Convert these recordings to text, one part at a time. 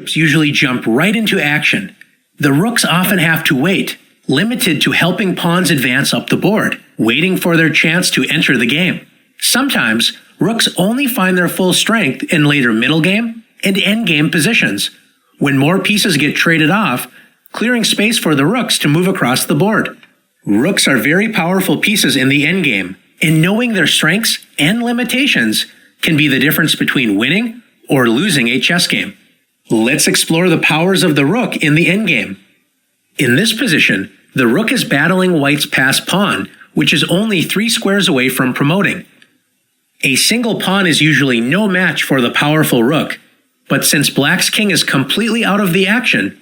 usually jump right into action. The rooks often have to wait, limited to helping pawns advance up the board, waiting for their chance to enter the game. Sometimes, rooks only find their full strength in later middle game and endgame positions, when more pieces get traded off, clearing space for the rooks to move across the board. Rooks are very powerful pieces in the endgame, and knowing their strengths and limitations can be the difference between winning or losing a chess game. Let's explore the powers of the rook in the endgame. In this position, the rook is battling white's passed pawn, which is only 3 squares away from promoting. A single pawn is usually no match for the powerful rook, but since black's king is completely out of the action,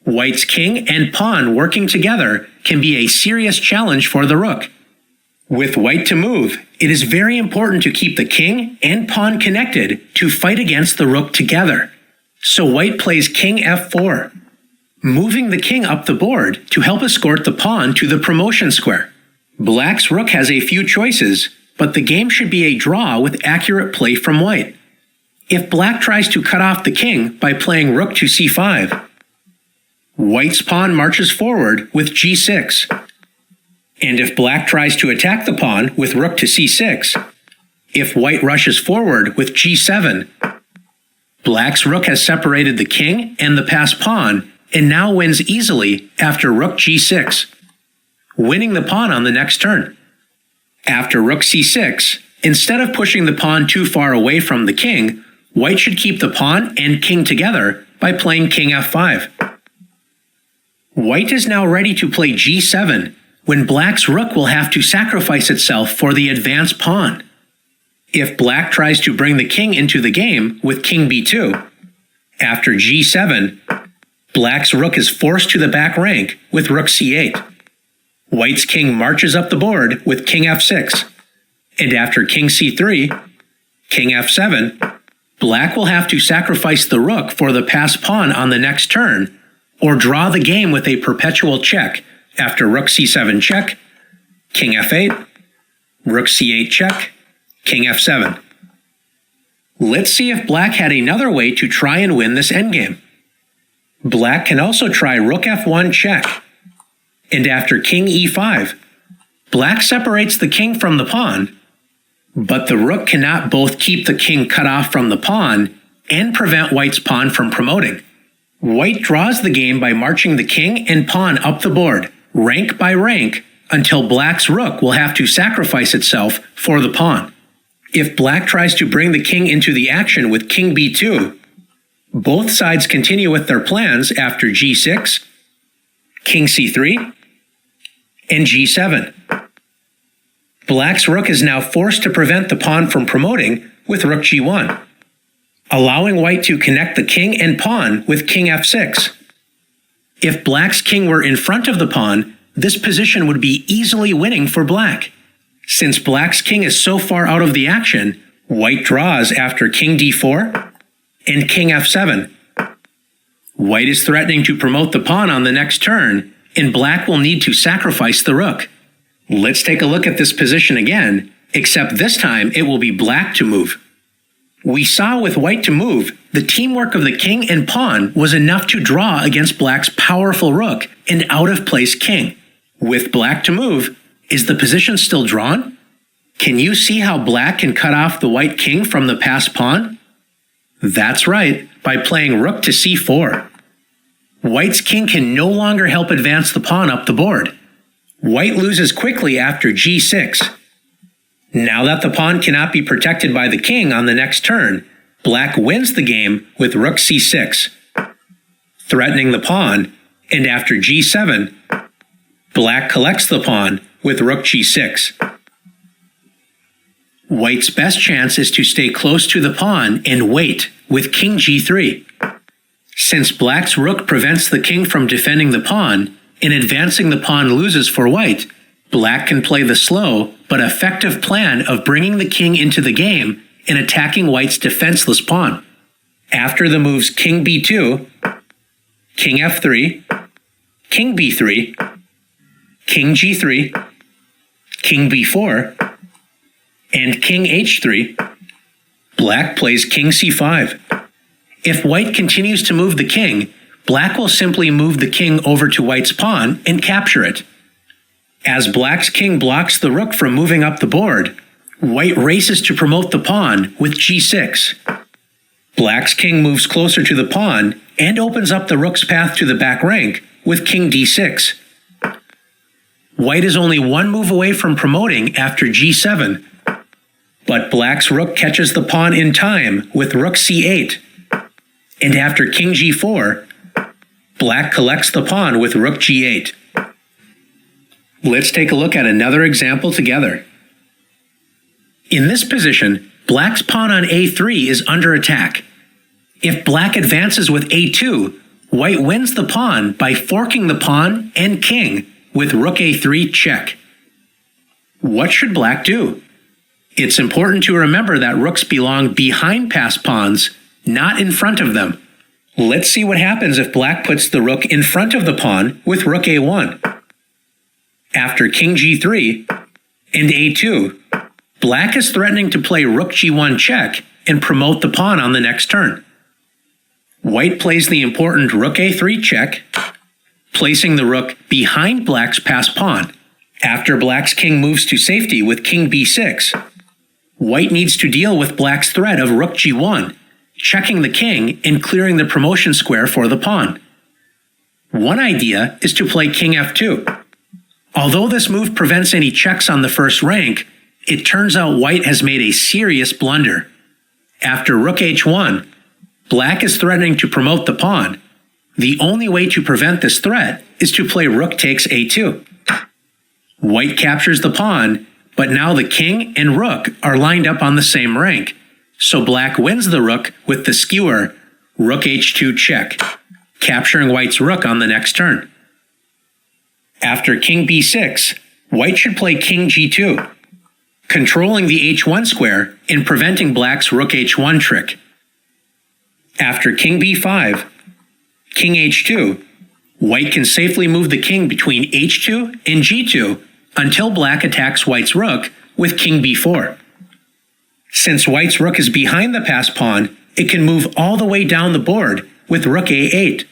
white's king and pawn working together can be a serious challenge for the rook. With white to move, it is very important to keep the king and pawn connected to fight against the rook together. So white plays king f4, moving the king up the board to help escort the pawn to the promotion square. Black's rook has a few choices, but the game should be a draw with accurate play from white. If black tries to cut off the king by playing rook to c5, white's pawn marches forward with g6. And if black tries to attack the pawn with rook to c6, if white rushes forward with g7, black's rook has separated the king and the passed pawn and now wins easily after rook g6, winning the pawn on the next turn. After rook c6, instead of pushing the pawn too far away from the king, white should keep the pawn and king together by playing king f5. White is now ready to play g7, when black's rook will have to sacrifice itself for the advanced pawn. If black tries to bring the king into the game with king b2, after g7, black's rook is forced to the back rank with rook c8. White's king marches up the board with king f6, and after king c3, king f7, black will have to sacrifice the rook for the passed pawn on the next turn, or draw the game with a perpetual check after rook c7 check, king f8, rook c8 check, king f7. Let's see if black had another way to try and win this endgame. Black can also try rook f1 check, and after king e5, black separates the king from the pawn, but the rook cannot both keep the king cut off from the pawn and prevent white's pawn from promoting. White draws the game by marching the king and pawn up the board, rank by rank, until black's rook will have to sacrifice itself for the pawn. If black tries to bring the king into the action with king b2, both sides continue with their plans after g6, king c3, and g7. Black's rook is now forced to prevent the pawn from promoting with rook g1, allowing white to connect the king and pawn with king f6. If black's king were in front of the pawn, this position would be easily winning for black. Since black's king is so far out of the action, white draws after king d4 and king f7. White is threatening to promote the pawn on the next turn, and black will need to sacrifice the rook. Let's take a look at this position again, except this time it will be black to move. We saw with white to move, the teamwork of the king and pawn was enough to draw against black's powerful rook and out-of-place king. With black to move, is the position still drawn? Can you see how black can cut off the white king from the passed pawn? That's right, by playing rook to c4. White's king can no longer help advance the pawn up the board. White loses quickly after g6. Now that the pawn cannot be protected by the king on the next turn, black wins the game with rook c6, threatening the pawn, and after g7, black collects the pawn with rook g6. White's best chance is to stay close to the pawn and wait with king g3. Since black's rook prevents the king from defending the pawn, and advancing the pawn loses for white, black can play the slow but effective plan of bringing the king into the game and attacking white's defenseless pawn. After the moves king b2, king f3, king b3, king g3, king b4, and king h3, black plays king c5. If white continues to move the king, black will simply move the king over to white's pawn and capture it. As black's king blocks the rook from moving up the board, white races to promote the pawn with g6. Black's king moves closer to the pawn and opens up the rook's path to the back rank with king d6. White is only one move away from promoting after g7, but black's rook catches the pawn in time with rook c8. And after king g4, black collects the pawn with rook g8. Let's take a look at another example together. In this position, black's pawn on a3 is under attack. If black advances with a2, white wins the pawn by forking the pawn and king with rook a3 check. What should black do? It's important to remember that rooks belong behind passed pawns, not in front of them. Let's see what happens if black puts the rook in front of the pawn with rook a1. After king g3 and a2, black is threatening to play rook g1 check and promote the pawn on the next turn. White plays the important rook a3 check, placing the rook behind black's passed pawn. After black's king moves to safety with king b6, white needs to deal with black's threat of rook g1, checking the king and clearing the promotion square for the pawn. One idea is to play king f2. Although this move prevents any checks on the first rank, it turns out white has made a serious blunder. After rook h1, black is threatening to promote the pawn. The only way to prevent this threat is to play rook takes a2. White captures the pawn, but now the king and rook are lined up on the same rank, so black wins the rook with the skewer rook h2 check, capturing white's rook on the next turn. After king b6, white should play king g2, controlling the h1 square and preventing black's rook h1 trick. After king b5, king h2, white can safely move the king between h2 and g2 until black attacks white's rook with king b4. Since white's rook is behind the passed pawn, it can move all the way down the board with rook a8.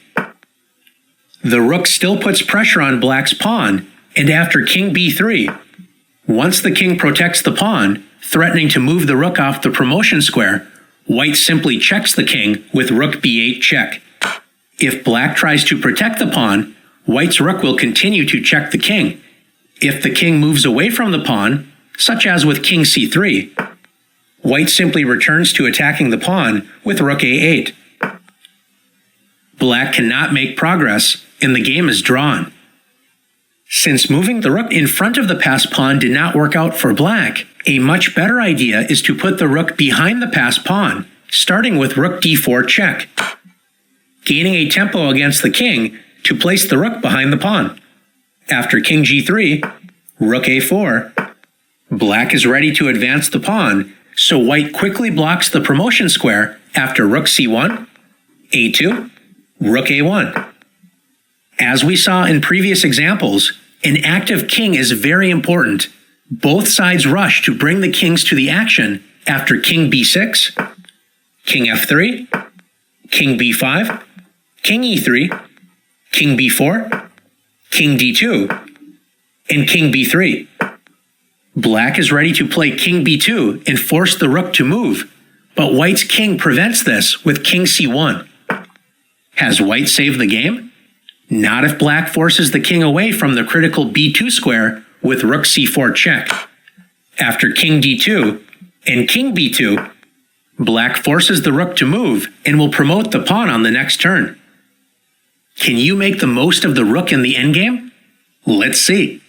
The rook still puts pressure on black's pawn, and after king b3, once the king protects the pawn, threatening to move the rook off the promotion square, white simply checks the king with rook b8 check. If black tries to protect the pawn, white's rook will continue to check the king. If the king moves away from the pawn, such as with king c3, white simply returns to attacking the pawn with rook a8. Black cannot make progress, and the game is drawn. Since moving the rook in front of the passed pawn did not work out for black, a much better idea is to put the rook behind the passed pawn, starting with rook d4 check, gaining a tempo against the king to place the rook behind the pawn. After king g3, rook a4, black is ready to advance the pawn, so white quickly blocks the promotion square after rook c1, a2, rook a1. As we saw in previous examples, an active king is very important. Both sides rush to bring the kings to the action after king b6, king f3, king b5, king e3, king b4, king d2, and king b3. Black is ready to play king b2 and force the rook to move, but white's king prevents this with king c1. Has white saved the game? Not if black forces the king away from the critical b2 square with rook c4 check. After king d2 and king b2, black forces the rook to move and will promote the pawn on the next turn. Can you make the most of the rook in the endgame? Let's see.